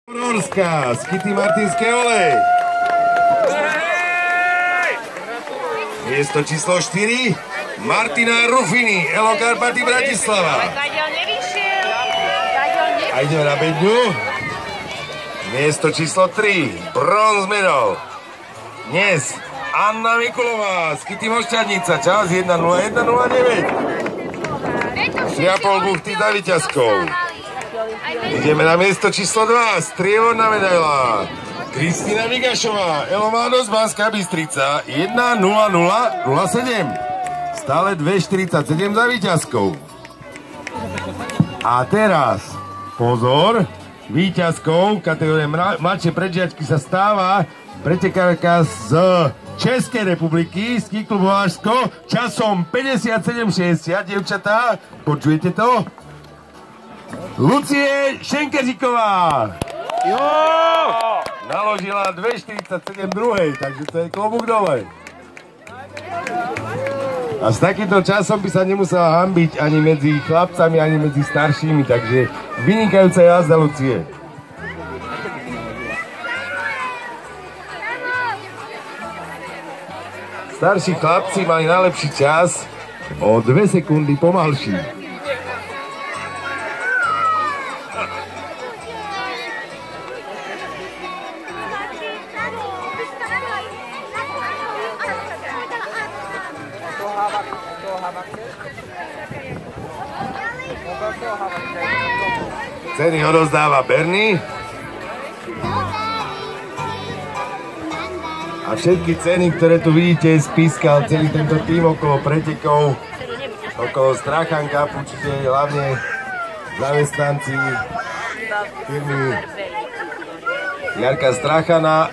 Horská, Skity Martinské olej. Miesto číslo 4, Martina Ruffini, Elo Karpaty Bratislava. A ideme na bedňu. Miesto číslo 3, bronz medal. Dnes Anna Mikulová, Skity Mošťadnica, čas 1:01:09. 3,5 buchty za víťazkou. Ideme na miesto číslo 2, strieborná medaila. Kristína Vigašová, Elo Mladost Banská Bystrica, 1:00:07. Stále 2:47 za víťazkou. A teraz, pozor, víťazkou kategórie mladšie predžiačky sa stáva pretekárka z Českej republiky, Ski klub Valašsko, časom 57:60, dievčatá, počujete to? Lucie Šenkeříková. Jo! Naložila 2:47 druhej, takže to je klobúk dole. A s takýmto časom by sa nemusela hanbiť ani medzi chlapcami, ani medzi staršími, takže vynikajúca jazda Lucie. Starší chlapci mali najlepší čas o 2 sekundy pomalší. Ceny odozdáva Berny. A všetky ceny, ktoré tu vidíte, spískal celý tento tým okolo pretekov, okolo Strachan Cup, určite hlavne zamestnanci firmy Jarka Strachana.